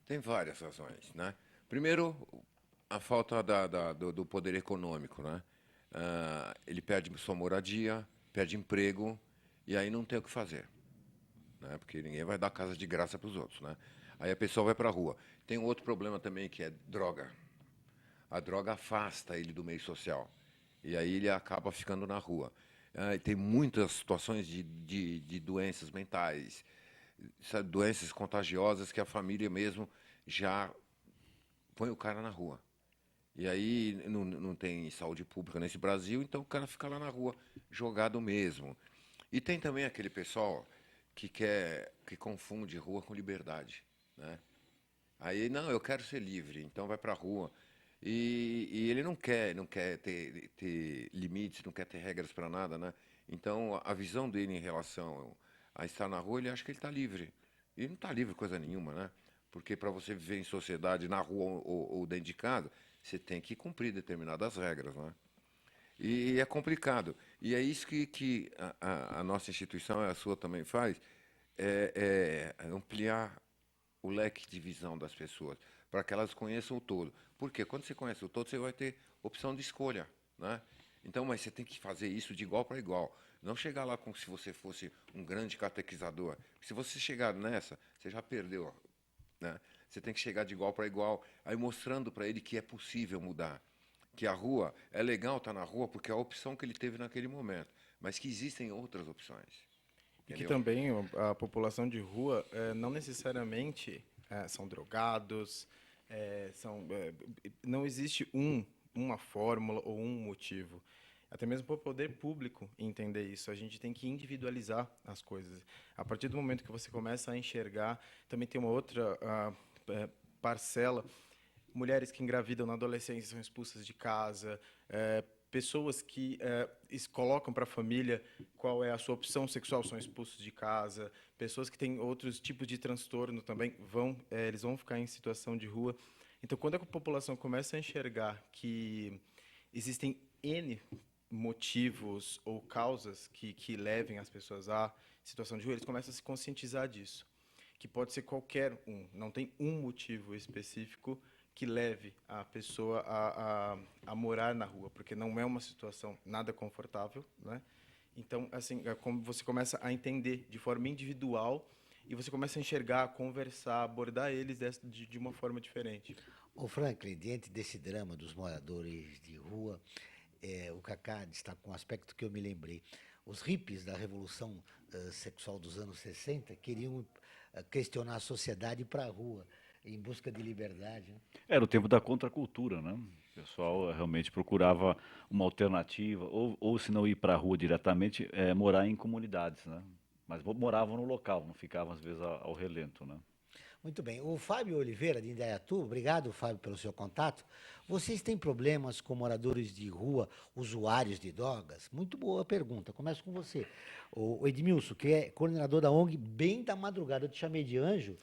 Tem várias razões, né? Primeiro, a falta do poder econômico, né? Ele perde sua moradia, perde emprego, e aí não tem o que fazer, né? Porque ninguém vai dar casa de graça para os outros, né? Aí a pessoa vai para a rua. Tem um outro problema também, que é droga. A droga afasta ele do meio social, e aí ele acaba ficando na rua. Tem muitas situações de doenças mentais, sabe, doenças contagiosas que a família mesmo já põe o cara na rua. E aí não tem saúde pública nesse Brasil, então o cara fica lá na rua, jogado mesmo. E tem também aquele pessoal que confunde rua com liberdade, né? Aí, não, eu quero ser livre, então vai para a rua. E ele não quer ter limites, não quer ter regras para nada, né? Então, a visão dele em relação a estar na rua, ele acha que ele está livre. E não está livre coisa nenhuma, né? Porque para você viver em sociedade, na rua ou dentro de casa, você tem que cumprir determinadas regras, né? E é complicado. E é isso que a nossa instituição, a sua também faz, é ampliar o leque de visão das pessoas, para que elas conheçam o todo. Porque quando você conhece o todo, você vai ter opção de escolha, né? Então, mas você tem que fazer isso de igual para igual. Não chegar lá como se você fosse um grande catequizador. Se você chegar nessa, você já perdeu, né? Você tem que chegar de igual para igual, aí mostrando para ele que é possível mudar. Que a rua, é legal estar na rua porque é a opção que ele teve naquele momento, mas que existem outras opções. E que Entendeu? também a população de rua não necessariamente são drogados, não existe uma fórmula ou um motivo. Até mesmo para o poder público entender isso, a gente tem que individualizar as coisas. A partir do momento que você começa a enxergar, também tem uma outra parcela, mulheres que engravidam na adolescência são expulsas de casa, pessoas que colocam para a família qual é a sua opção sexual são expulsos de casa, pessoas que têm outros tipos de transtorno também eles vão ficar em situação de rua. Então, quando a população começa a enxergar que existem N motivos ou causas que levem as pessoas à situação de rua, eles começam a se conscientizar disso, que pode ser qualquer um, não tem um motivo específico que leve a pessoa a morar na rua, porque não é uma situação nada confortável, né? Então, assim, como você começa a entender de forma individual e você começa a enxergar, conversar, abordar eles de uma forma diferente. Ô Franklin, diante desse drama dos moradores de rua, o Kaká destacou um aspecto que eu me lembrei. Os hippies da Revolução Sexual dos anos 60 queriam questionar a sociedade e ir para a rua, em busca de liberdade. Né? Era o tempo da contracultura, né? O pessoal realmente procurava uma alternativa, ou se não ir para a rua diretamente, morar em comunidades, né? Mas moravam no local, não ficavam às vezes ao relento, né? Muito bem. O Fábio Oliveira, de Indaiatu, obrigado, Fábio, pelo seu contato. Vocês têm problemas com moradores de rua, usuários de drogas? Muito boa pergunta. Começo com você. O Edmilson, que é coordenador da ONG Bem da Madrugada. Eu te chamei de Anjo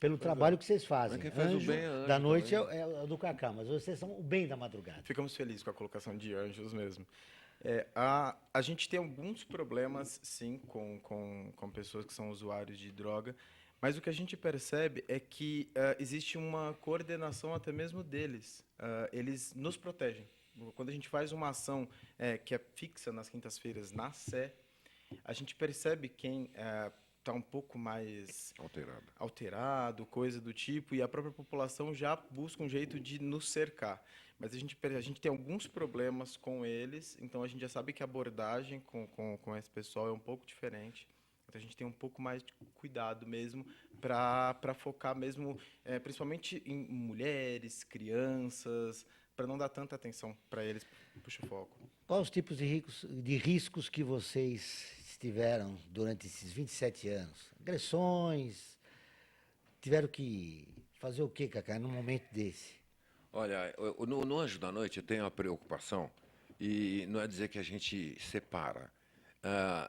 pelo trabalho que vocês fazem. Quem faz Anjo o bem é anjo da noite também. é o do Kaká, mas vocês são o Bem da Madrugada. Ficamos felizes com a colocação de anjos mesmo. A gente tem alguns problemas, sim, com pessoas que são usuários de droga, mas o que a gente percebe é que existe uma coordenação até mesmo deles. Eles nos protegem. Quando a gente faz uma ação que é fixa nas quintas-feiras na Sé, a gente percebe quem está um pouco mais alterado, coisa do tipo, e a própria população já busca um jeito de nos cercar. Mas a gente tem alguns problemas com eles, então a gente já sabe que a abordagem com esse pessoal é um pouco diferente. Então a gente tem um pouco mais de cuidado mesmo para focar mesmo, principalmente em mulheres, crianças, para não dar tanta atenção para eles, puxa o foco. Quais os tipos de riscos que vocês tiveram durante esses 27 anos? Agressões? Tiveram que fazer o quê, Kaká, num momento desse? Olha, no Anjo da Noite eu tenho uma preocupação, e não é dizer que a gente separa.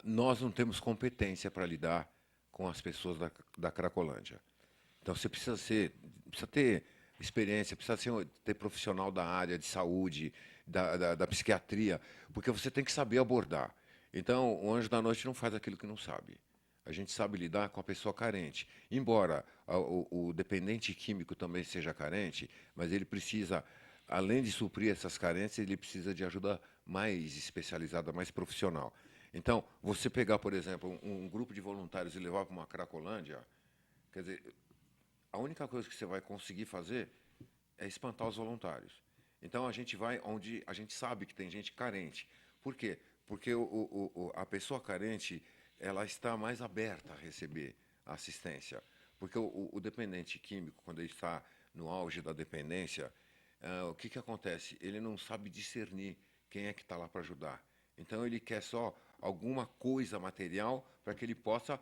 Nós não temos competência para lidar com as pessoas da Cracolândia. Então, você precisa ter experiência, precisa ter profissional da área de saúde, da psiquiatria, porque você tem que saber abordar. Então, o Anjo da Noite não faz aquilo que não sabe. A gente sabe lidar com a pessoa carente. Embora o dependente químico também seja carente, mas ele precisa, além de suprir essas carências, ele precisa de ajuda mais especializada, mais profissional. Então, você pegar, por exemplo, um grupo de voluntários e levar para uma Cracolândia, quer dizer, a única coisa que você vai conseguir fazer é espantar os voluntários. Então, a gente vai onde a gente sabe que tem gente carente. Por quê? Porque a pessoa carente, ela está mais aberta a receber a assistência. Porque o dependente químico, quando ele está no auge da dependência, o que acontece? Ele não sabe discernir quem é que está lá para ajudar. Então, ele quer só alguma coisa material para que ele possa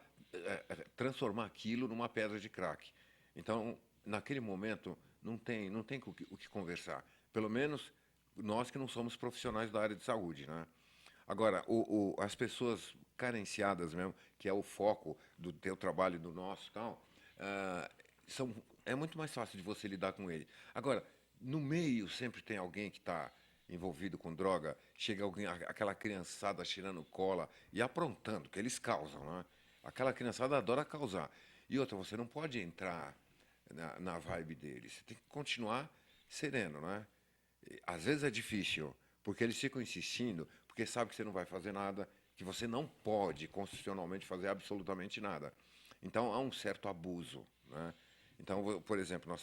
transformar aquilo numa pedra de crack. Então, naquele momento, não tem o que conversar. Pelo menos nós que não somos profissionais da área de saúde, né? Agora, as pessoas carenciadas mesmo, que é o foco do teu trabalho e do nosso, tal, é muito mais fácil de você lidar com ele. Agora, no meio sempre tem alguém que está envolvido com droga, chega alguém, aquela criançada tirando cola e aprontando, que eles causam, né? Aquela criançada adora causar. E outra, você não pode entrar na vibe deles, você tem que continuar sereno, né? Às vezes é difícil, Porque eles ficam insistindo, porque sabem que você não vai fazer nada, que você não pode constitucionalmente fazer absolutamente nada. Então, há um certo abuso, né? Então, por exemplo,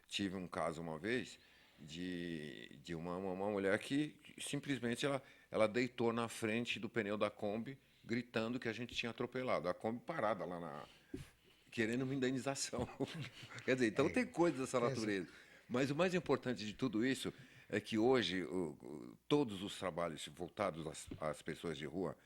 tive um caso uma vez de uma mulher que simplesmente ela deitou na frente do pneu da Kombi, gritando que a gente tinha atropelado. A Kombi parada lá querendo uma indenização. Quer dizer, então tem coisas dessa natureza. Mas o mais importante de tudo isso é que hoje todos os trabalhos voltados às pessoas de rua,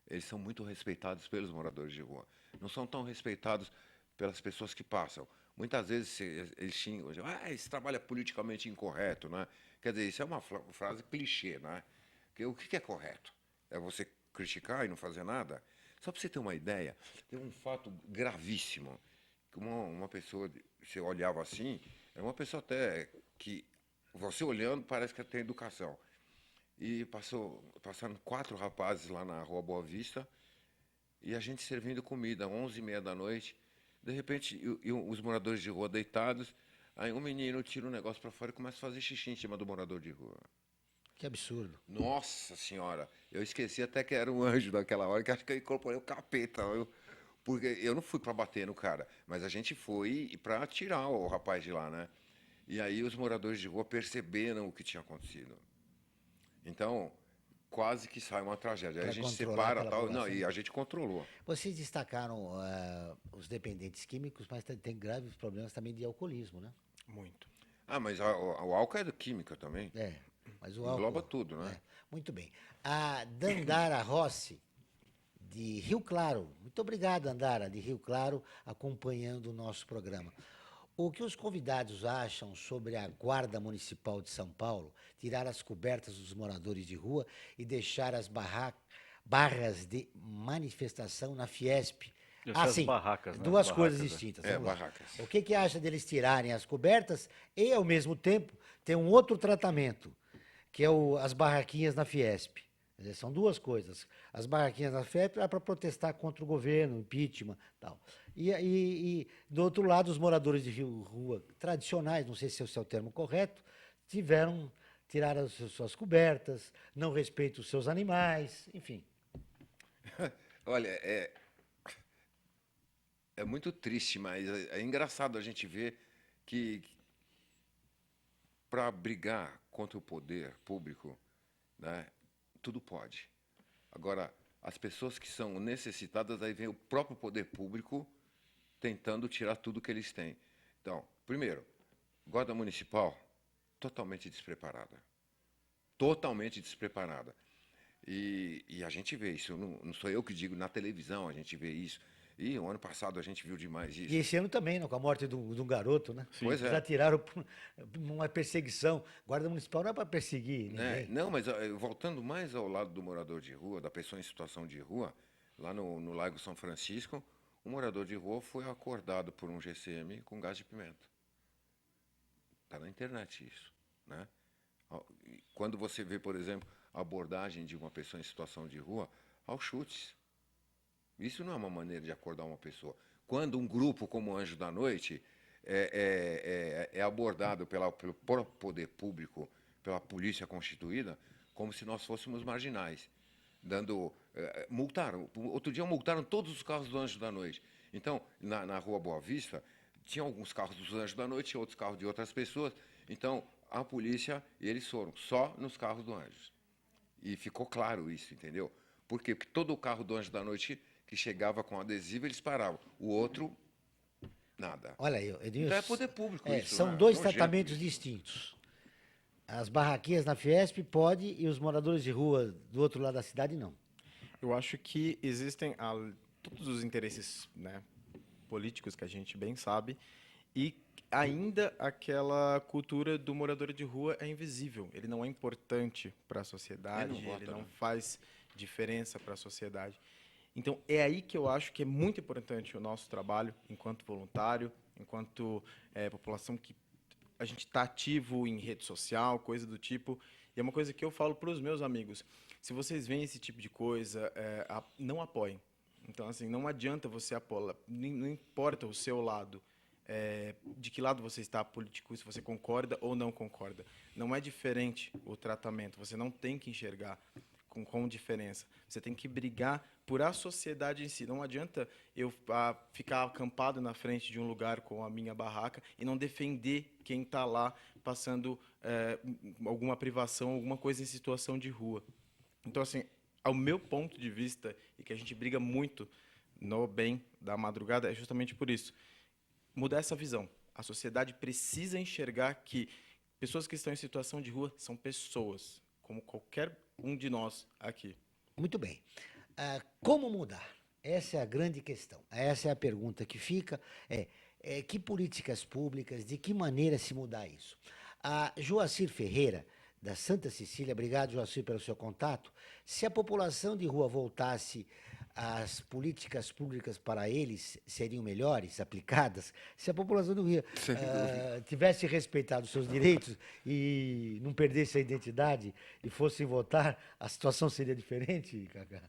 eles são muito respeitados pelos moradores de rua. Não são tão respeitados pelas pessoas que passam. Muitas vezes eles xingam, esse trabalho é politicamente incorreto, né? Quer dizer, isso é uma frase clichê, né? Porque o que é correto? É você criticar e não fazer nada? Só para você ter uma ideia, tem um fato gravíssimo, que uma pessoa, você olhava assim, era uma pessoa até que, você olhando, parece que tem educação. E passaram 4 rapazes lá na Rua Boa Vista, e a gente servindo comida, 11h30 da noite. De repente, os moradores de rua deitados, aí um menino tira um negócio para fora e começa a fazer xixi em cima do morador de rua. Que absurdo. Nossa Senhora, eu esqueci até que era um anjo naquela hora, que acho que eu incorporei o capeta. Porque eu não fui para bater no cara, mas a gente foi para tirar o rapaz de lá, né? E aí os moradores de rua perceberam o que tinha acontecido. Então, quase que sai uma tragédia. Aí a gente separa tal, não, e a gente controlou. Vocês destacaram os dependentes químicos, mas tem graves problemas também de alcoolismo, né? Muito. Ah, mas o álcool é química também. Mas o álcool engloba tudo, né? Muito bem. A Dandara Rossi, de Rio Claro. Muito obrigado, Dandara, de Rio Claro, acompanhando o nosso programa. O que os convidados acham sobre a Guarda Municipal de São Paulo tirar as cobertas dos moradores de rua e deixar as barras de manifestação na Fiesp? Sim, barracas, né? Duas coisas distintas. Barracas. O que acha deles tirarem as cobertas e, ao mesmo tempo, ter um outro tratamento, que é as barraquinhas na Fiesp? Quer dizer, são duas coisas. As barraquinhas na Fiesp é para protestar contra o governo, impeachment e tal. E, do outro lado, os moradores de rua tradicionais, não sei se esse é o termo correto, tiraram as suas cobertas, não respeitam os seus animais, enfim. Olha, é muito triste, mas é engraçado a gente ver que para brigar contra o poder público, né, tudo pode. Agora, as pessoas que são necessitadas, aí vem o próprio poder público tentando tirar tudo que eles têm. Então, primeiro, Guarda Municipal, totalmente despreparada. Totalmente despreparada. E a gente vê isso, não sou eu que digo, na televisão a gente vê isso. E o ano passado a gente viu demais isso. E esse ano também, né, com a morte de um garoto, né? Sim. Pois é. Já tiraram uma perseguição. Guarda Municipal não é para perseguir ninguém. Não, mas voltando mais ao lado do morador de rua, da pessoa em situação de rua, lá no Lago São Francisco, um morador de rua foi acordado por um GCM com gás de pimenta. Está na internet isso, né? Quando você vê, por exemplo, a abordagem de uma pessoa em situação de rua, aos chutes. Isso não é uma maneira de acordar uma pessoa. Quando um grupo como o Anjo da Noite é abordado pelo próprio poder público, pela polícia constituída, como se nós fôssemos marginais, multaram. Outro dia multaram todos os carros do Anjo da Noite. Então, na Rua Boa Vista, tinha alguns carros dos Anjos da Noite, outros carros de outras pessoas. Então, a polícia, eles foram só nos carros do Anjos. E ficou claro isso, entendeu? Por quê? Porque todo o carro do Anjo da Noite que chegava com adesivo, eles paravam. O outro, nada. Olha aí, Edilson, então é poder público isso. São dois tratamentos distintos. As barraquinhas na Fiesp pode e os moradores de rua do outro lado da cidade não. Eu acho que existem todos os interesses, né, políticos que a gente bem sabe, e ainda aquela cultura do morador de rua é invisível. Ele não é importante para a sociedade, ele não faz diferença para a sociedade. Então, é aí que eu acho que é muito importante o nosso trabalho enquanto voluntário, enquanto população que a gente está ativo em rede social, coisa do tipo. E é uma coisa que eu falo para os meus amigos. Se vocês veem esse tipo de coisa, não apoiem. Então, assim, não adianta você apoiar, não importa o seu lado. de que lado você está político, se você concorda ou não concorda. Não é diferente o tratamento, você não tem que enxergar com diferença. Você tem que brigar por a sociedade em si. Não adianta eu ficar acampado na frente de um lugar com a minha barraca e não defender quem está lá passando alguma privação, alguma coisa em situação de rua. Então, assim, ao meu ponto de vista, e que a gente briga muito no Bem da Madrugada, é justamente por isso. Mudar essa visão. A sociedade precisa enxergar que pessoas que estão em situação de rua são pessoas, como qualquer um de nós aqui. Muito bem. Como mudar? Essa é a grande questão. Essa é a pergunta que fica. Que políticas públicas, de que maneira se mudar isso? A Joacir Ferreira, da Santa Cecília, obrigado, Joacir, pelo seu contato. Se a população de rua voltasse, as políticas públicas para eles seriam melhores, aplicadas? Se a população do Rio tivesse respeitado os seus direitos e não perdesse a identidade e fosse votar, a situação seria diferente, Cacá?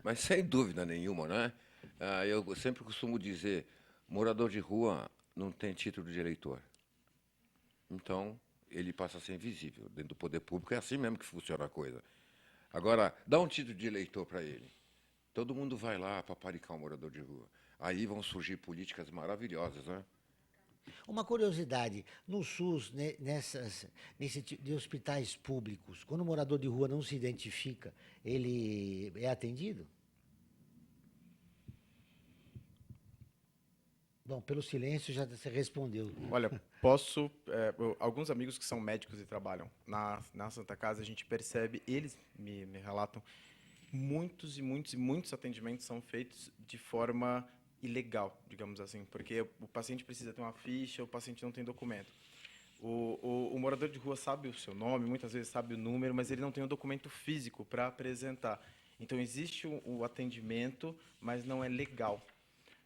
Mas sem dúvida nenhuma, né? Eu sempre costumo dizer, morador de rua não tem título de eleitor. Então, ele passa a ser invisível. Dentro do poder público é assim mesmo que funciona a coisa. Agora, dá um título de eleitor para ele. Todo mundo vai lá paparicar um morador de rua. Aí vão surgir políticas maravilhosas, né? Uma curiosidade, no SUS, nesse tipo de hospitais públicos, quando o morador de rua não se identifica, ele é atendido? Bom, pelo silêncio já você respondeu. Olha, alguns amigos que são médicos e trabalham na Santa Casa, a gente percebe, eles me relatam, muitos atendimentos são feitos de forma ilegal, digamos assim, porque o paciente precisa ter uma ficha, o paciente não tem documento. O morador de rua sabe o seu nome, muitas vezes sabe o número, mas ele não tem o documento físico para apresentar. Então, existe o atendimento, mas não é legal.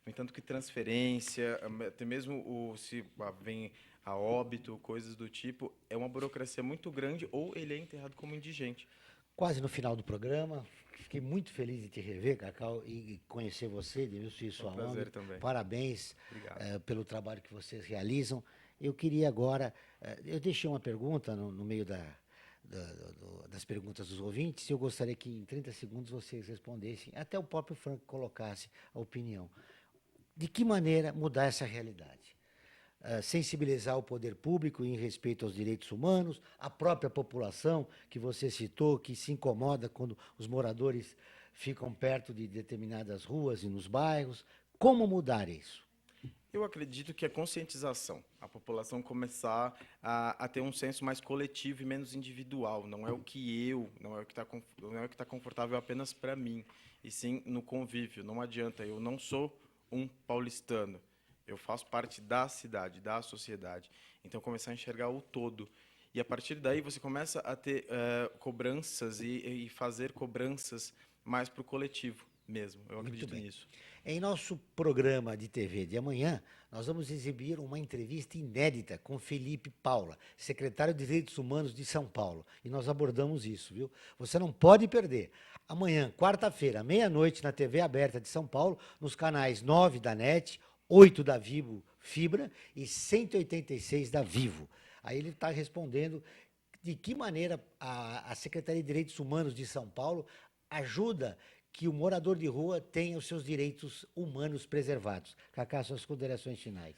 No entanto, que transferência, até mesmo se vem a óbito, coisas do tipo, é uma burocracia muito grande, ou ele é enterrado como indigente. Quase no final do programa, fiquei muito feliz de te rever, Cacau, e conhecer você, de ver sua onda. Prazer também. Parabéns pelo trabalho que vocês realizam. Eu queria agora, eu deixei uma pergunta no meio das perguntas dos ouvintes, e eu gostaria que em 30 segundos vocês respondessem, até o próprio Franco colocasse a opinião. De que maneira mudar essa realidade? Sensibilizar o poder público em respeito aos direitos humanos, a própria população que você citou, que se incomoda quando os moradores ficam perto de determinadas ruas e nos bairros. Como mudar isso? Eu acredito que a conscientização, a população começar a ter um senso mais coletivo e menos individual. Não é o que não é o que está confortável apenas para mim, e sim no convívio. Não adianta, eu não sou um paulistano. Eu faço parte da cidade, da sociedade. Então, começar a enxergar o todo. E, a partir daí, você começa a ter cobranças e fazer cobranças mais para o coletivo mesmo. Eu acredito nisso. Em nosso programa de TV de amanhã, nós vamos exibir uma entrevista inédita com Felipe Paula, secretário de Direitos Humanos de São Paulo. E nós abordamos isso, viu? Você não pode perder. Amanhã, quarta-feira, meia-noite, na TV aberta de São Paulo, nos canais 9 da NET, 8 da Vivo Fibra e 186 da Vivo. Aí ele está respondendo de que maneira a Secretaria de Direitos Humanos de São Paulo ajuda que o morador de rua tenha os seus direitos humanos preservados. Cacá, suas considerações finais.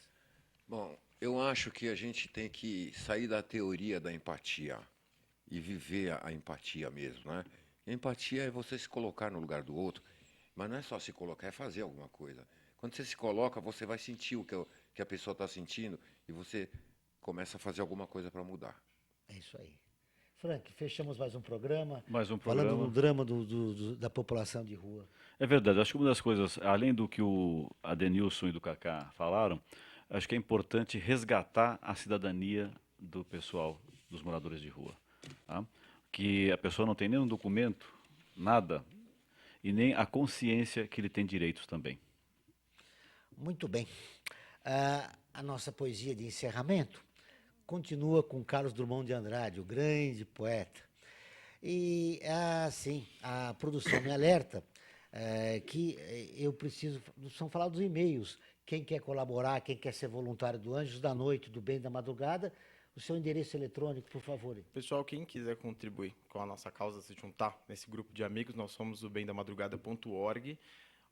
Bom, eu acho que a gente tem que sair da teoria da empatia e viver a empatia mesmo, né? A empatia é você se colocar no lugar do outro, mas não é só se colocar, é fazer alguma coisa. Quando você se coloca, você vai sentir o que a pessoa está sentindo e você começa a fazer alguma coisa para mudar. É isso aí. Frank, fechamos mais um programa. Falando do drama da população de rua. É verdade. Acho que uma das coisas, além do que o Adenilson e do Cacá falaram, acho que é importante resgatar a cidadania do pessoal, dos moradores de rua. Tá? Que a pessoa não tem nenhum documento, nada, e nem a consciência que ele tem direitos também. Muito bem. A nossa poesia de encerramento continua com Carlos Drummond de Andrade, o grande poeta. E, sim, a produção me alerta eu preciso falar dos e-mails. Quem quer colaborar, quem quer ser voluntário do Anjos da Noite, do Bem da Madrugada, o seu endereço eletrônico, por favor. Pessoal, quem quiser contribuir com a nossa causa, se juntar nesse grupo de amigos, nós somos o bemdamadrugada.org.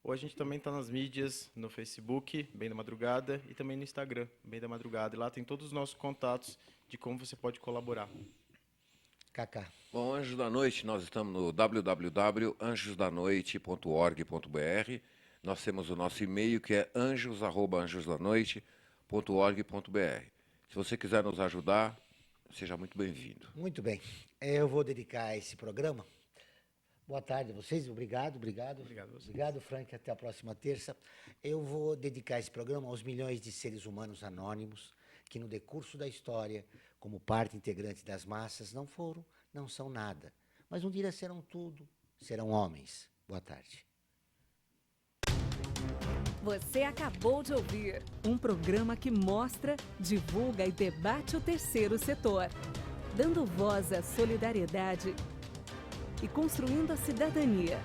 Ou a gente também está nas mídias, no Facebook, Bem da Madrugada, e também no Instagram, Bem da Madrugada. E lá tem todos os nossos contatos de como você pode colaborar. Cacá. Bom, Anjos da Noite, nós estamos no www.anjosdanoite.org.br. Nós temos o nosso e-mail, que é anjos@anjosdanoite.org.br. Se você quiser nos ajudar, seja muito bem-vindo. Muito bem. Eu vou dedicar esse programa. Boa tarde a vocês. Obrigado. Obrigado, Frank. Até a próxima terça. Eu vou dedicar esse programa aos milhões de seres humanos anônimos que, no decurso da história, como parte integrante das massas, não foram, não são nada. Mas um dia serão tudo, serão homens. Boa tarde. Você acabou de ouvir um programa que mostra, divulga e debate o terceiro setor, dando voz à solidariedade e construindo a cidadania.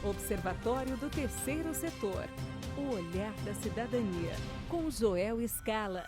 Observatório do Terceiro Setor. O olhar da cidadania. Com Joel Scala.